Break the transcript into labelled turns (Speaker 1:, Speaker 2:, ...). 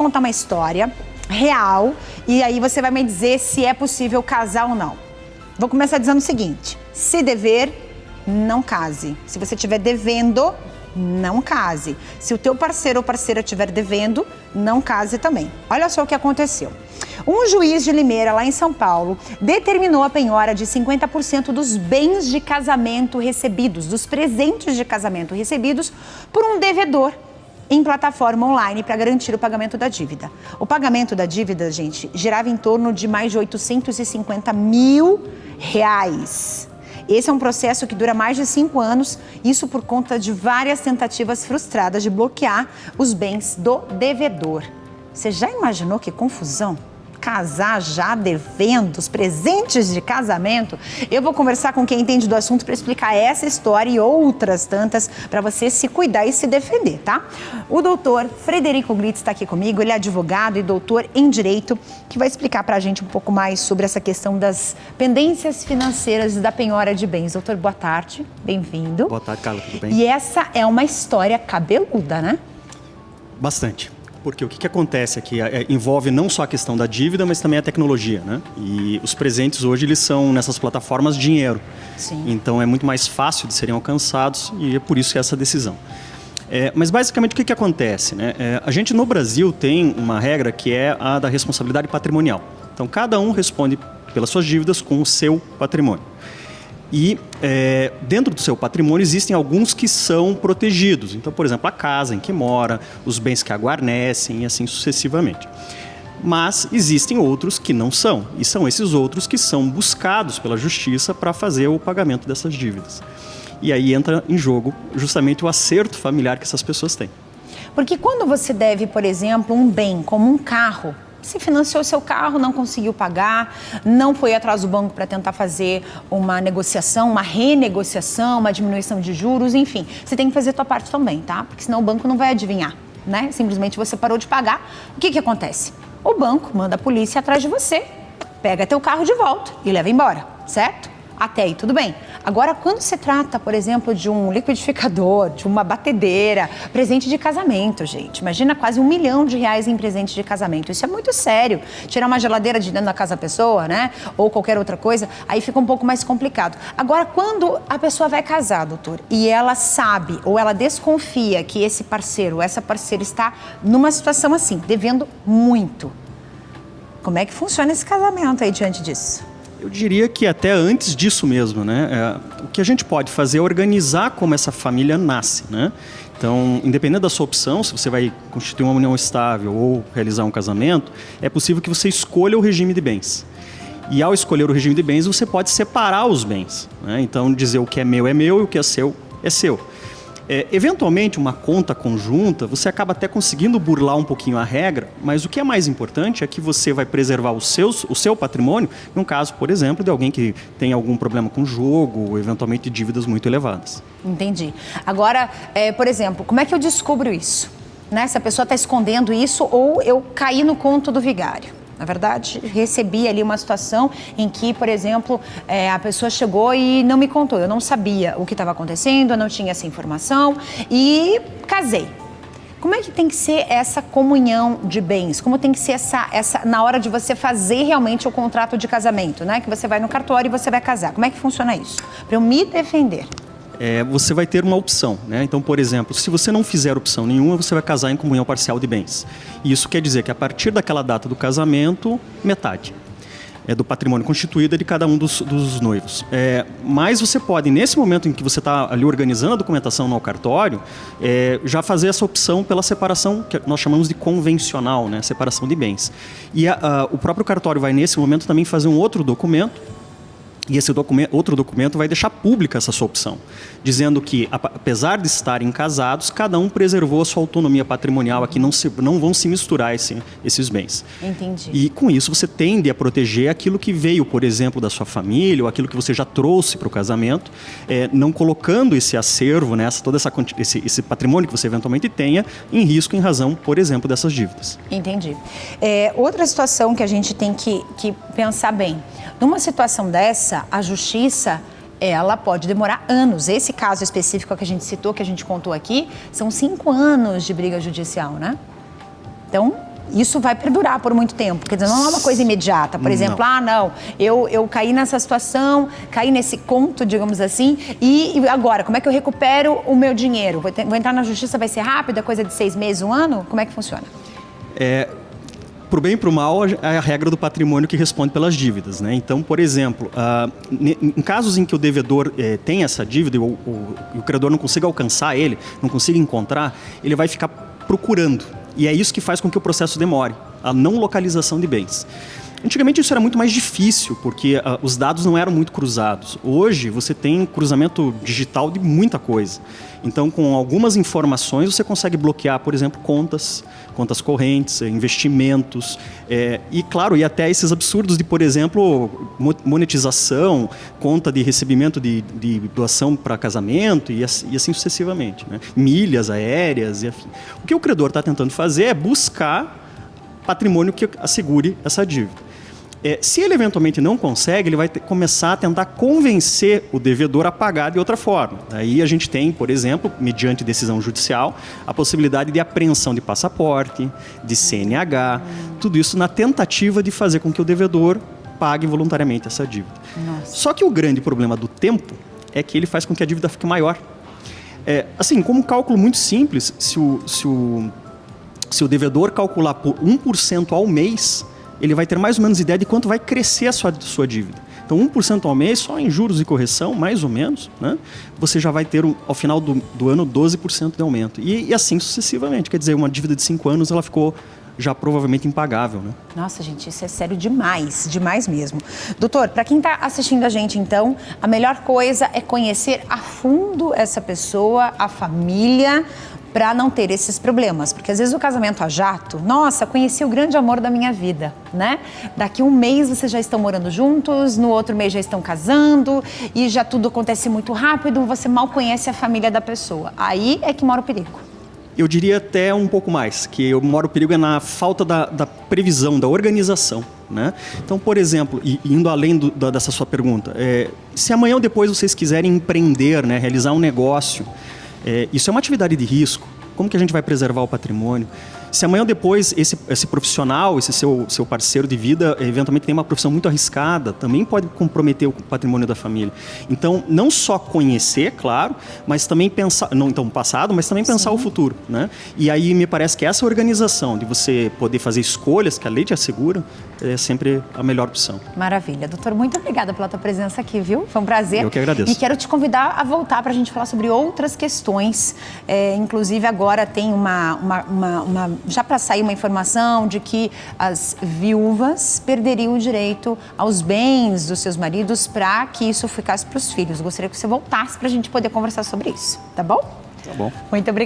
Speaker 1: contar uma história real e aí você vai me dizer se é possível casar ou não. Vou começar dizendo o seguinte: se dever, não case. Se você estiver devendo, não case. Se o teu parceiro ou parceira estiver devendo, não case também. Olha só o que aconteceu. Um juiz de Limeira, lá em São Paulo, determinou a penhora de 50% dos bens de casamento recebidos, dos presentes de casamento recebidos por um devedor em plataforma online para garantir o pagamento da dívida. O pagamento da dívida, gente, girava em torno de mais de R$850 mil. Esse é um processo que dura mais de 5 anos, isso por conta de várias tentativas frustradas de bloquear os bens do devedor. Você já imaginou que confusão? Casar já devendo os presentes de casamento? Eu vou conversar com quem entende do assunto para explicar essa história e outras tantas para você se cuidar e se defender, tá? O doutor Frederico Glitz está aqui comigo, ele é advogado e doutor em Direito, que vai explicar para a gente um pouco mais sobre essa questão das pendências financeiras e da penhora de bens. Doutor, boa tarde, bem-vindo.
Speaker 2: Boa tarde, Carla, tudo bem?
Speaker 1: E essa é uma história cabeluda, né?
Speaker 2: Bastante. Porque o que acontece aqui envolve não só a questão da dívida, mas também a tecnologia, né? E os presentes hoje, eles são, nessas plataformas, dinheiro.
Speaker 1: Sim.
Speaker 2: Então, é muito mais fácil de serem alcançados e é por isso que essa decisão. Mas, basicamente, o que acontece, né? A gente, no Brasil, tem uma regra que é a da responsabilidade patrimonial. Então, cada um responde pelas suas dívidas com o seu patrimônio. E dentro do seu patrimônio existem alguns que são protegidos. Então, por exemplo, a casa em que mora, os bens que a guarnecem e assim sucessivamente. Mas existem outros que não são. E são esses outros que são buscados pela justiça para fazer o pagamento dessas dívidas. E aí entra em jogo justamente o acerto familiar que essas pessoas têm.
Speaker 1: Porque quando você deve, por exemplo, um bem como um carro, você financiou seu carro, não conseguiu pagar, não foi atrás do banco para tentar fazer uma negociação, uma renegociação, uma diminuição de juros, enfim. Você tem que fazer a tua parte também, tá? Porque senão o banco não vai adivinhar, né? Simplesmente você parou de pagar. O que acontece? O banco manda a polícia atrás de você, pega teu carro de volta e leva embora, certo? Até aí tudo bem. Agora, quando se trata, por exemplo, de um liquidificador, de uma batedeira, presente de casamento, gente. Imagina quase R$1 milhão em presente de casamento. Isso é muito sério. Tirar uma geladeira de dentro da casa da pessoa, né? Ou qualquer outra coisa, aí fica um pouco mais complicado. Agora, quando a pessoa vai casar, doutor, e ela sabe ou ela desconfia que esse parceiro ou essa parceira está numa situação assim, devendo muito, como é que funciona esse casamento aí diante disso?
Speaker 2: Eu diria que até antes disso mesmo, né? O que a gente pode fazer é organizar como essa família nasce, né? Então, independente da sua opção, se você vai constituir uma união estável ou realizar um casamento, é possível que você escolha o regime de bens. E ao escolher o regime de bens, você pode separar os bens, né? Então, dizer o que é meu e o que é seu é seu. Eventualmente, uma conta conjunta, você acaba até conseguindo burlar um pouquinho a regra, mas o que é mais importante é que você vai preservar o seu patrimônio, num caso, por exemplo, de alguém que tem algum problema com jogo, ou eventualmente dívidas muito elevadas.
Speaker 1: Entendi. Agora, por exemplo, como é que eu descubro isso? Né? Se a pessoa está escondendo isso ou eu caí no conto do vigário. Na verdade, recebi ali uma situação em que, por exemplo, a pessoa chegou e não me contou. Eu não sabia o que estava acontecendo, eu não tinha essa informação e casei. Como é que tem que ser essa comunhão de bens? Como tem que ser essa na hora de você fazer realmente o contrato de casamento, né? Que você vai no cartório e você vai casar. Como é que funciona isso? Para eu me defender.
Speaker 2: Você vai ter uma opção, né? Então, por exemplo, se você não fizer opção nenhuma, você vai casar em comunhão parcial de bens. E isso quer dizer que a partir daquela data do casamento, metade do patrimônio constituído é de cada um dos noivos. Mas você pode, nesse momento em que você está ali organizando a documentação no cartório, já fazer essa opção pela separação, que nós chamamos de convencional, né? Separação de bens. E o próprio cartório vai, nesse momento, também fazer um outro documento. E esse outro documento vai deixar pública essa sua opção, dizendo que, apesar de estarem casados, cada um preservou a sua autonomia patrimonial, aqui não vão se misturar esses bens.
Speaker 1: Entendi.
Speaker 2: E com isso você tende a proteger aquilo que veio, por exemplo, da sua família, ou aquilo que você já trouxe para o casamento, não colocando esse acervo, né, todo esse patrimônio que você eventualmente tenha, em risco em razão, por exemplo, dessas dívidas.
Speaker 1: Entendi. Outra situação que a gente tem que pensar bem, numa situação dessa, a justiça, ela pode demorar anos. Esse caso específico que a gente citou, que a gente contou aqui, são 5 anos de briga judicial, né? Então, isso vai perdurar por muito tempo. Quer dizer, não é uma coisa imediata. Por exemplo, eu caí nessa situação, caí nesse conto, digamos assim, e agora, como é que eu recupero o meu dinheiro? Vou entrar na justiça, vai ser rápido, é coisa de 6 meses, 1 ano? Como é que funciona?
Speaker 2: Pro bem e pro mal, é a regra do patrimônio que responde pelas dívidas, né? Então, por exemplo, em casos em que o devedor tem essa dívida e o credor não consiga alcançar ele, não consiga encontrar, ele vai ficar procurando. E é isso que faz com que o processo demore, a não localização de bens. Antigamente isso era muito mais difícil, porque os dados não eram muito cruzados. Hoje você tem cruzamento digital de muita coisa. Então, com algumas informações, você consegue bloquear, por exemplo, contas correntes, investimentos, e claro, e até esses absurdos de, por exemplo, monetização, conta de recebimento de doação para casamento e assim sucessivamente, né? Milhas aéreas e afim. O que o credor está tentando fazer é buscar patrimônio que assegure essa dívida. Se ele eventualmente não consegue, ele vai começar a tentar convencer o devedor a pagar de outra forma. Aí a gente tem, por exemplo, mediante decisão judicial, a possibilidade de apreensão de passaporte, de CNH, tudo isso na tentativa de fazer com que o devedor pague voluntariamente essa dívida.
Speaker 1: Nossa.
Speaker 2: Só que o grande problema do tempo é que ele faz com que a dívida fique maior. Assim, como um cálculo muito simples, se o devedor calcular por 1% ao mês, ele vai ter mais ou menos ideia de quanto vai crescer a sua dívida. Então, 1% ao mês, só em juros e correção, mais ou menos, né? Você já vai ter, ao final do ano, 12% de aumento. E assim sucessivamente. Quer dizer, uma dívida de 5 anos, ela ficou já provavelmente impagável, né?
Speaker 1: Nossa, gente, isso é sério demais, demais mesmo. Doutor, para quem está assistindo a gente, então, a melhor coisa é conhecer a fundo essa pessoa, a família, para não ter esses problemas. Porque às vezes o casamento a jato, nossa, conheci o grande amor da minha vida, né? Daqui 1 mês vocês já estão morando juntos, no outro mês já estão casando e já tudo acontece muito rápido, você mal conhece a família da pessoa. Aí é que mora o perigo.
Speaker 2: Eu diria até um pouco mais, que o maior perigo é na falta da previsão, da organização, né? Então, por exemplo, indo além dessa sua pergunta, se amanhã ou depois vocês quiserem empreender, né, realizar um negócio, isso é uma atividade de risco. Como que a gente vai preservar o patrimônio? Se amanhã ou depois esse profissional, esse seu parceiro de vida, eventualmente tem uma profissão muito arriscada, também pode comprometer o patrimônio da família. Então, não só conhecer, claro, mas também pensar, não então o passado, mas também pensar o futuro, né? E aí me parece que essa organização de você poder fazer escolhas que a lei te assegura é sempre a melhor opção.
Speaker 1: Maravilha. Doutor, muito obrigada pela tua presença aqui, viu? Foi um prazer.
Speaker 2: Eu que agradeço.
Speaker 1: E quero te convidar a voltar para a gente falar sobre outras questões. Inclusive, agora tem já para sair uma informação de que as viúvas perderiam o direito aos bens dos seus maridos para que isso ficasse para os filhos. Gostaria que você voltasse para a gente poder conversar sobre isso, tá bom?
Speaker 2: Tá bom.
Speaker 1: Muito obrigada.